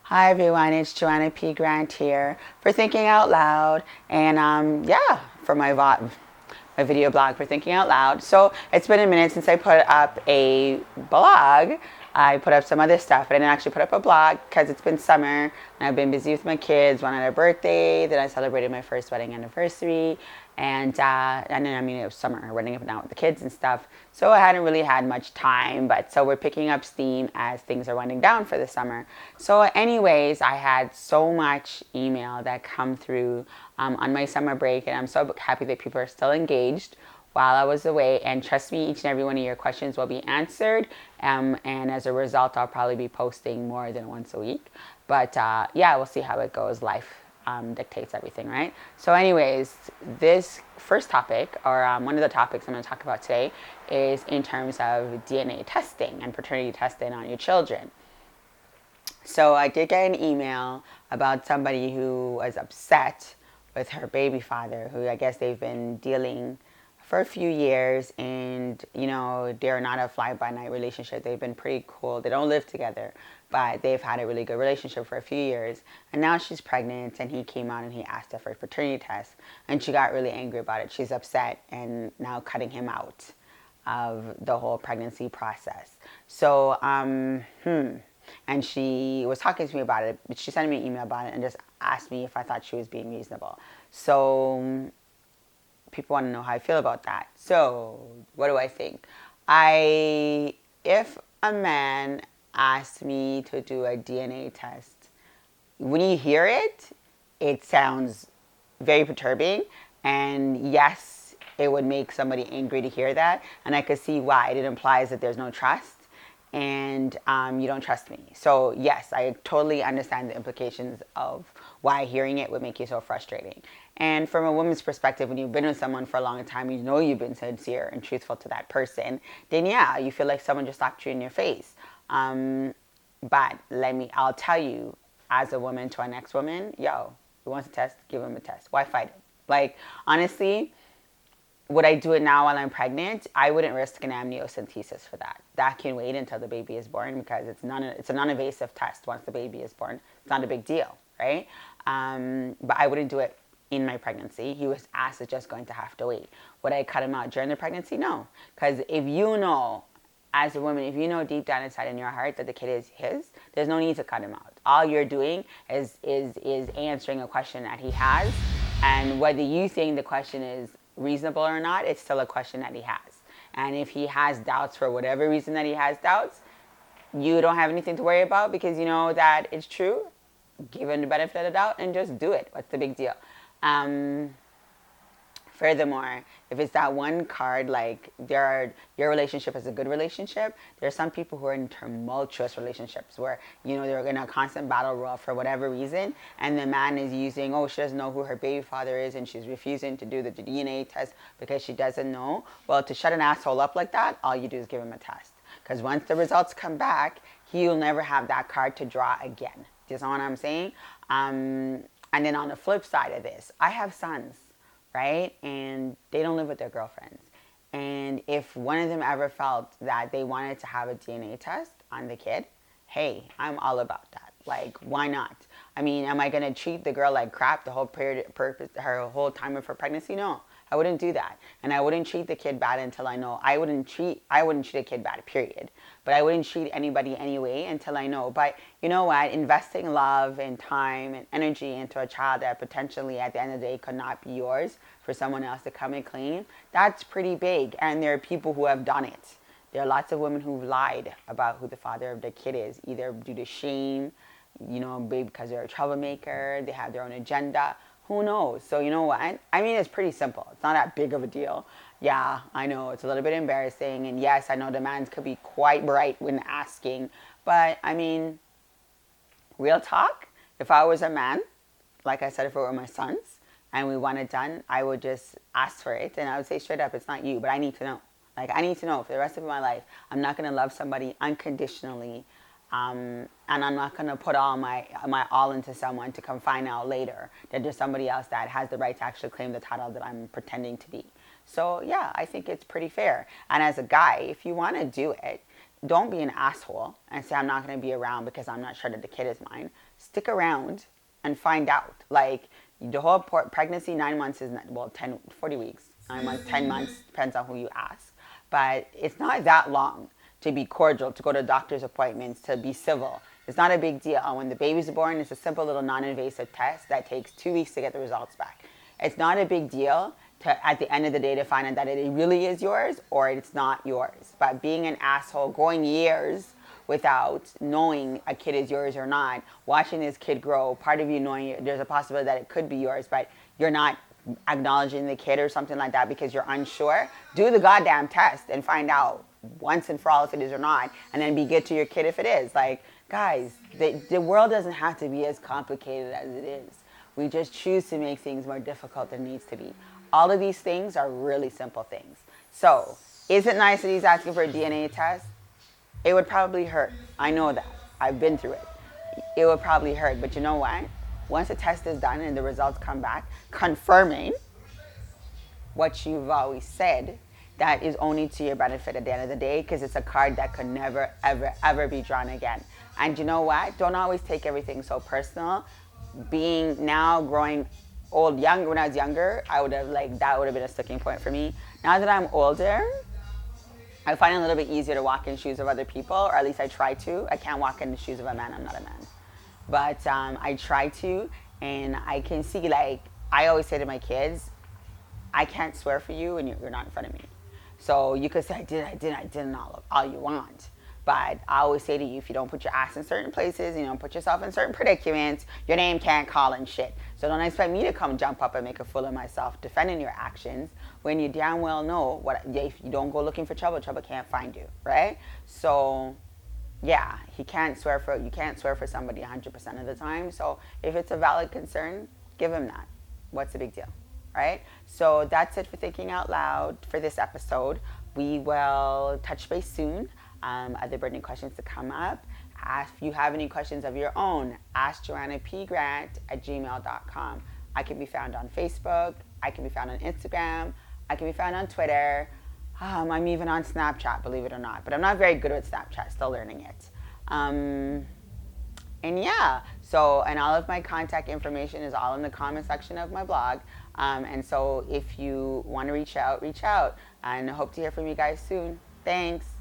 Hi everyone, it's Johanna P. Grant here for Thinking Out Loud, and yeah, for my video blog for Thinking Out Loud. So it's been a minute since I put up a blog. I put up some other stuff, but I didn't actually put up a blog because it's been summer and I've been busy with my kids. One had a birthday, then I celebrated my first wedding anniversary, and then it was summer, running up and out with the kids and stuff. So I hadn't really had much time, but so we're picking up steam as things are winding down for the summer. So, anyways, I had so much email that come through on my summer break, and I'm so happy that people are still engaged while I was away. And trust me, each and every one of your questions will be answered. And as a result, I'll probably be posting more than once a week. But yeah, we'll see how it goes. Life dictates everything, right? So, anyways, this first topic, or one of the topics I'm going to talk about today, is in terms of DNA testing and paternity testing on your children. So, I did get an email about somebody who was upset with her baby father, who I guess they've been dealing for a few years, and they're not a fly-by-night relationship. They've been pretty cool. They don't live together, but they've had a really good relationship for a few years, and now she's pregnant, and he came out and he asked her for a paternity test, and she got really angry about it. She's upset and now cutting him out of the whole pregnancy process. So and she was talking to me about it. She sent me an email about it and just asked me if I thought she was being reasonable. So people want to know how I feel about that. So, what do I think? If a man asked me to do a DNA test, when you hear it, it sounds very perturbing. And yes, it would make somebody angry to hear that. And I could see why. It implies that there's no trust and you don't trust me. So yes, I totally understand the implications of why hearing it would make you so frustrating. And from a woman's perspective, when you've been with someone for a long time, you know you've been sincere and truthful to that person, then yeah, you feel like someone just slapped you in your face. But I'll tell you, as a woman to our next woman, yo, he wants a test, give him a test. Why fight it? Like, honestly, would I do it now while I'm pregnant? I wouldn't risk an amniocentesis for that. That can wait until the baby is born because it's a non-invasive test once the baby is born. It's not a big deal, right? But I wouldn't do it in my pregnancy. He was asked is just going to have to wait. Would I cut him out during the pregnancy? No. Because if you know, as a woman, if you know deep down inside in your heart that the kid is his, there's no need to cut him out. All you're doing is answering a question that he has. And whether you think the question is reasonable or not, it's still a question that he has. And if he has doubts for whatever reason that he has doubts, you don't have anything to worry about because you know that it's true. Give him the benefit of the doubt and just do it. What's the big deal? Furthermore, if it's that one card, like your relationship is a good relationship, there are some people who are in tumultuous relationships where, they're in a constant battle royal for whatever reason, and the man is using, she doesn't know who her baby father is, and she's refusing to do the DNA test because she doesn't know. Well, to shut an asshole up like that, all you do is give him a test. Because once the results come back, he'll never have that card to draw again. Do you know what I'm saying? And then on the flip side of this, I have sons, right? And they don't live with their girlfriends. And if one of them ever felt that they wanted to have a DNA test on the kid, hey, I'm all about that. Like, why not? I mean, am I going to treat the girl like crap the whole her whole time of her pregnancy? No, I wouldn't do that. And I wouldn't treat the kid bad until I know. I wouldn't treat a kid bad, period. But I wouldn't treat anybody anyway until I know. But you know what? Investing love and time and energy into a child that potentially at the end of the day could not be yours for someone else to come and claim, that's pretty big. And there are people who have done it. There are lots of women who've lied about who the father of their kid is, either due to shame, maybe because they're a troublemaker, they have their own agenda. Who knows? So you know what? I mean, it's pretty simple. It's not that big of a deal. Yeah, I know it's a little bit embarrassing. And yes, I know the man could be quite bright when asking. But I mean, real talk, if I was a man, like I said, if it were my sons and we want it done, I would just ask for it. And I would say straight up, it's not you, but I need to know. Like, I need to know for the rest of my life. I'm not going to love somebody unconditionally. And I'm not going to put all my all into someone to come find out later that there's somebody else that has the right to actually claim the title that I'm pretending to be. So, yeah, I think it's pretty fair. And as a guy, if you want to do it, don't be an asshole and say I'm not going to be around because I'm not sure that the kid is mine. Stick around and find out. Like the whole pregnancy, 9 months is not, well, 10, 40 weeks, 9 months, 10 months, depends on who you ask. But it's not that long to be cordial, to go to doctor's appointments, to be civil. It's not a big deal. When the baby's born, it's a simple little non-invasive test that takes 2 weeks to get the results back. It's not a big deal to, at the end of the day, to find out that it really is yours or it's not yours. But being an asshole, going years without knowing a kid is yours or not, watching this kid grow, part of you knowing there's a possibility that it could be yours, but you're not acknowledging the kid or something like that because you're unsure, do the goddamn test and find out once and for all if it is or not, and then be good to your kid if it is. Like, guys, the world doesn't have to be as complicated as it is. We just choose to make things more difficult than it needs to be. All of these things are really simple things. So, is it nice that he's asking for a DNA test? It would probably hurt. I know that. I've been through it. It would probably hurt. But you know what? Once the test is done and the results come back confirming what you've always said, that is only to your benefit at the end of the day, because it's a card that could never, ever, ever be drawn again. And you know what? Don't always take everything so personal. Being now growing old, young, when I was younger, I would have that would have been a sticking point for me. Now that I'm older, I find it a little bit easier to walk in shoes of other people, or at least I try to. I can't walk in the shoes of a man. I'm not a man. But I try to, and I can see, like, I always say to my kids, I can't swear for you and you're not in front of me. So you could say, I didn't, all you want. But I always say to you, if you don't put your ass in certain places, you don't put yourself in certain predicaments, your name can't call and shit. So don't expect me to come jump up and make a fool of myself defending your actions when you damn well know if you don't go looking for trouble, trouble can't find you, right? So yeah, you can't swear for somebody 100% of the time. So if it's a valid concern, give him that. What's the big deal, right? So that's it for Thinking Out Loud for this episode. We will touch base soon. Other burning questions to come up. If you have any questions of your own, ask JohannaPGrant@gmail.com. I can be found on Facebook. I can be found on Instagram. I can be found on Twitter. I'm even on Snapchat, believe it or not. But I'm not very good with Snapchat, still learning it. And yeah, and all of my contact information is all in the comment section of my blog. And so if you want to reach out, and I hope to hear from you guys soon. Thanks.